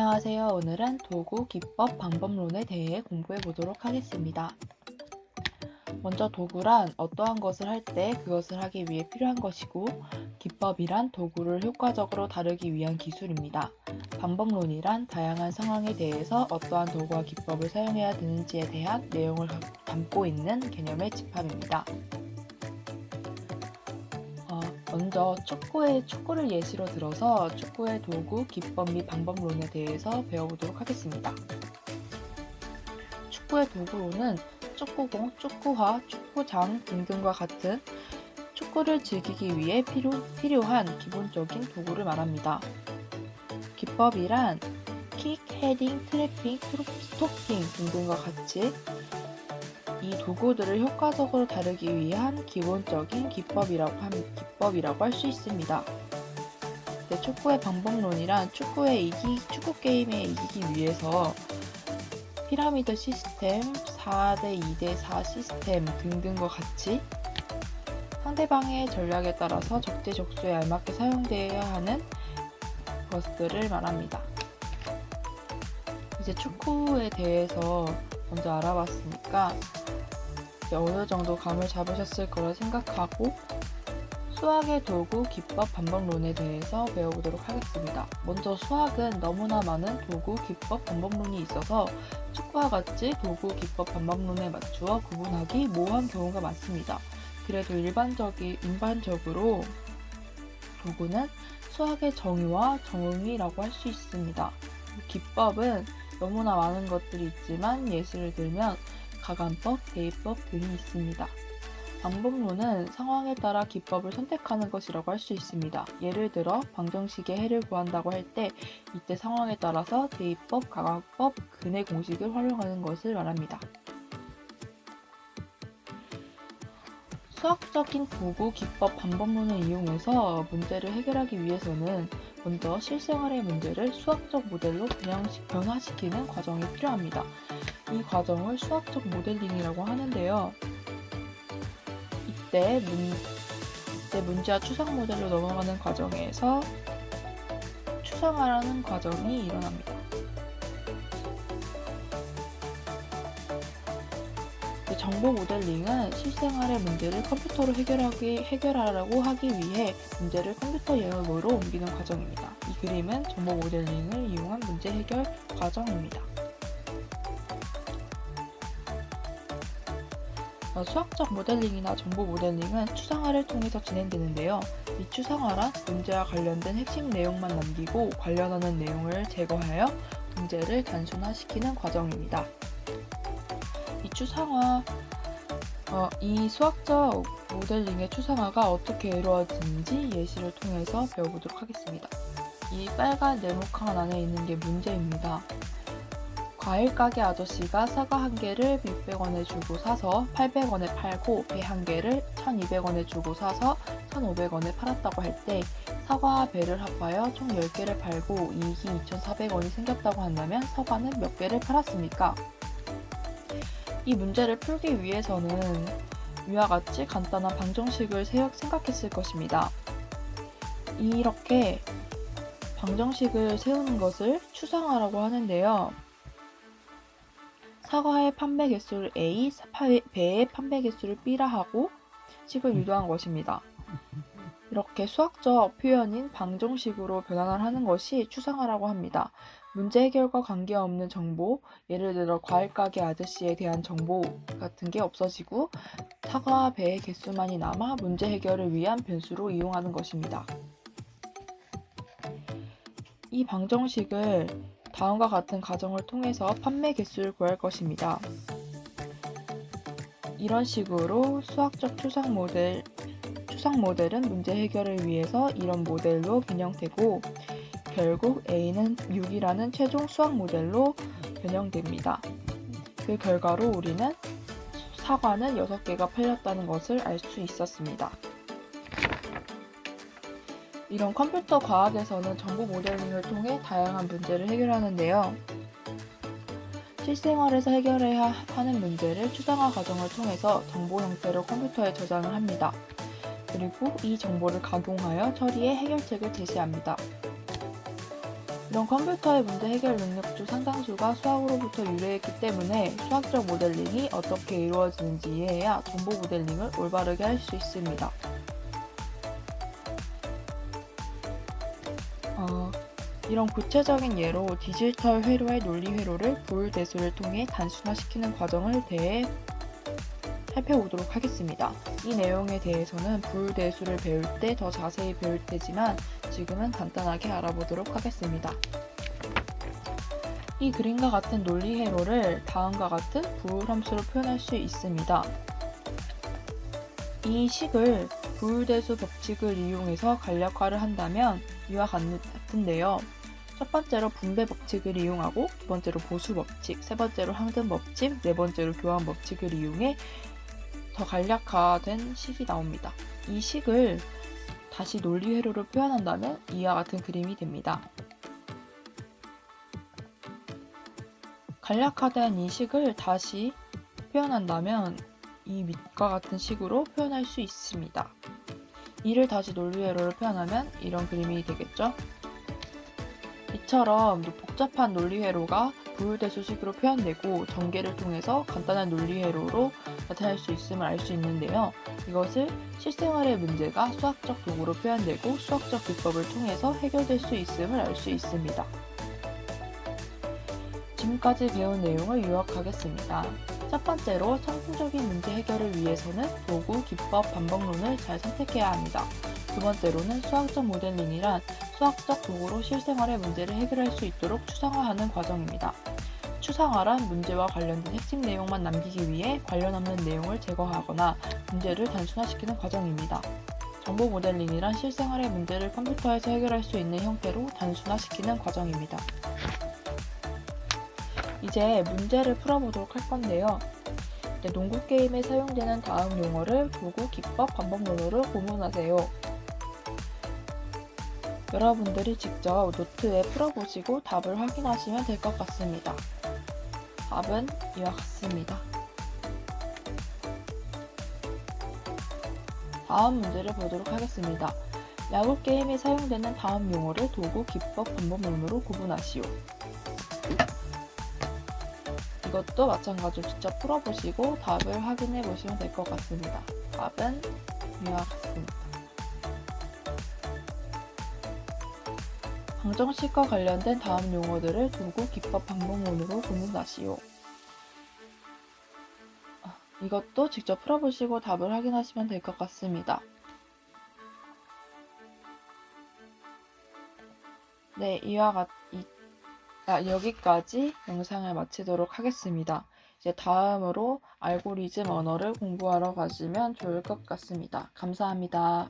안녕하세요. 오늘은 도구, 기법, 방법론에 대해 공부해 보도록 하겠습니다. 먼저 도구란 어떠한 것을 할 때 그것을 하기 위해 필요한 것이고, 기법이란 도구를 효과적으로 다루기 위한 기술입니다. 방법론이란 다양한 상황에 대해서 어떠한 도구와 기법을 사용해야 되는지에 대한 내용을 담고 있는 개념의 집합입니다. 먼저 축구를 예시로 들어서 축구의 도구, 기법 및 방법론에 대해서 배워보도록 하겠습니다. 축구의 도구로는 축구공, 축구화, 축구장 등등과 같은 축구를 즐기기 위해 필요한 기본적인 도구를 말합니다. 기법이란 킥, 헤딩, 트래핑, 스토핑 등등과 같이 이 도구들을 효과적으로 다루기 위한 기본적인 기법이라고 할 수 있습니다. 축구의 방법론이란 축구 게임에 이기기 위해서 피라미드 시스템, 4대 2대 4 시스템 등등과 같이 상대방의 전략에 따라서 적재적소에 알맞게 사용되어야 하는 것들을 말합니다. 이제 축구에 대해서 먼저 알아봤으니까 어느 정도 감을 잡으셨을 거라 생각하고 수학의 도구, 기법, 방법론에 대해서 배워보도록 하겠습니다. 먼저 수학은 너무나 많은 도구, 기법, 방법론이 있어서 축구와 같이 도구, 기법, 방법론에 맞추어 구분하기 모호한 경우가 많습니다. 그래도 일반적으로 도구는 수학의 정의와 정의라고 할 수 있습니다. 기법은 너무나 많은 것들이 있지만 예시를 들면 가관법, 대입법 등이 있습니다. 방법론은 상황에 따라 기법을 선택하는 것이라고 할 수 있습니다. 예를 들어 방정식의 해를 구한다고 할 때 이때 상황에 따라서 대입법, 가관법, 근의 공식을 활용하는 것을 말합니다. 수학적인 도구, 기법, 방법론을 이용해서 문제를 해결하기 위해서는 먼저 실생활의 문제를 수학적 모델로 변화시키는 과정이 필요합니다. 이 과정을 수학적 모델링이라고 하는데요. 이때 문제와 추상 모델로 넘어가는 과정에서 추상화라는 과정이 일어납니다. 정보 모델링은 실생활의 문제를 컴퓨터로 해결하라고 하기 위해 문제를 컴퓨터 영역으로 옮기는 과정입니다. 이 그림은 정보 모델링을 이용한 문제 해결 과정입니다. 수학적 모델링이나 정보 모델링은 추상화를 통해서 진행되는데요. 이 추상화란 문제와 관련된 핵심 내용만 남기고 관련하는 내용을 제거하여 문제를 단순화시키는 과정입니다. 이 수학적 모델링의 추상화가 어떻게 이루어지는지 예시를 통해서 배워보도록 하겠습니다. 이 빨간 네모칸 안에 있는 게 문제입니다. 과일 가게 아저씨가 사과 1개를 600원에 주고 사서 800원에 팔고 배 1개를 1200원에 주고 사서 1500원에 팔았다고 할 때 사과와 배를 합하여 총 10개를 팔고 이익이 2400원이 생겼다고 한다면 사과는 몇 개를 팔았습니까? 이 문제를 풀기 위해서는 위와 같이 간단한 방정식을 생각했을 것입니다. 이렇게 방정식을 세우는 것을 추상화라고 하는데요. 사과의 판매 개수를 A, 배의 판매 개수를 B라 하고 식을 유도한 것입니다. 이렇게 수학적 표현인 방정식으로 변환을 하는 것이 추상화라고 합니다. 문제 해결과 관계없는 정보, 예를 들어 과일 가게 아저씨에 대한 정보 같은 게 없어지고 사과와 배의 개수만이 남아 문제 해결을 위한 변수로 이용하는 것입니다. 이 방정식을 다음과 같은 과정을 통해서 판매 개수를 구할 것입니다. 이런 식으로 수학적 추상 모델은 문제 해결을 위해서 이런 모델로 변형되고 결국 A는 6이라는 최종 수학 모델로 변형됩니다. 그 결과로 우리는 사과는 6개가 팔렸다는 것을 알 수 있었습니다. 이런 컴퓨터 과학에서는 정보 모델링을 통해 다양한 문제를 해결하는데요. 실생활에서 해결해야 하는 문제를 추상화 과정을 통해서 정보 형태로 컴퓨터에 저장을 합니다. 그리고 이 정보를 가공하여 처리해 해결책을 제시합니다. 이런 컴퓨터의 문제 해결 능력 중 상당수가 수학으로부터 유래했기 때문에 수학적 모델링이 어떻게 이루어지는지 이해해야 정보 모델링을 올바르게 할 수 있습니다. 이런 구체적인 예로 디지털 회로의 논리 회로를 부율대수를 통해 단순화시키는 과정을 대해 살펴보도록 하겠습니다. 이 내용에 대해서는 부율대수를 배울 때 더 자세히 배울 테지만 지금은 간단하게 알아보도록 하겠습니다. 이 그림과 같은 논리 회로를 다음과 같은 부율 함수로 표현할 수 있습니다. 이 식을 부율대수 법칙을 이용해서 간략화를 한다면 이와 같은데요. 첫 번째로 분배 법칙을 이용하고, 두 번째로 보수 법칙, 세 번째로 항등 법칙, 네 번째로 교환 법칙을 이용해 더 간략화된 식이 나옵니다. 이 식을 다시 논리 회로로 표현한다면 이와 같은 그림이 됩니다. 간략화된 이 식을 다시 표현한다면 이 밑과 같은 식으로 표현할 수 있습니다. 이를 다시 논리 회로로 표현하면 이런 그림이 되겠죠? 이처럼 복잡한 논리 회로가 부율대수식으로 표현되고 전개를 통해서 간단한 논리 회로로 나타낼 수 있음을 알 수 있는데요. 이것을 실생활의 문제가 수학적 도구로 표현되고 수학적 기법을 통해서 해결될 수 있음을 알 수 있습니다. 지금까지 배운 내용을 요약하겠습니다. 첫 번째로 창조적인 문제 해결을 위해서는 도구, 기법, 반복론을 잘 선택해야 합니다. 두 번째로는 수학적 모델링이란 수학적 도구로 실생활의 문제를 해결할 수 있도록 추상화하는 과정입니다. 추상화란 문제와 관련된 핵심 내용만 남기기 위해 관련 없는 내용을 제거하거나 문제를 단순화시키는 과정입니다. 정보 모델링이란 실생활의 문제를 컴퓨터에서 해결할 수 있는 형태로 단순화시키는 과정입니다. 이제 문제를 풀어보도록 할 건데요. 농구 게임에 사용되는 다음 용어를 도구, 기법, 반복론으로 구분하세요. 여러분들이 직접 노트에 풀어보시고 답을 확인하시면 될 것 같습니다. 답은 이와 같습니다. 다음 문제를 보도록 하겠습니다. 야구 게임에 사용되는 다음 용어를 도구, 기법, 반복론으로 구분하시오. 이것도 마찬가지로 직접 풀어보시고 답을 확인해 보시면 될 것 같습니다. 답은 이와 같습니다. 방정식과 관련된 다음 용어들을 도구, 기법, 반복론으로 구분하시오. 이것도 직접 풀어보시고 답을 확인하시면 될 것 같습니다. 네, 여기까지 영상을 마치도록 하겠습니다. 이제 다음으로 알고리즘 언어를 공부하러 가시면 좋을 것 같습니다. 감사합니다.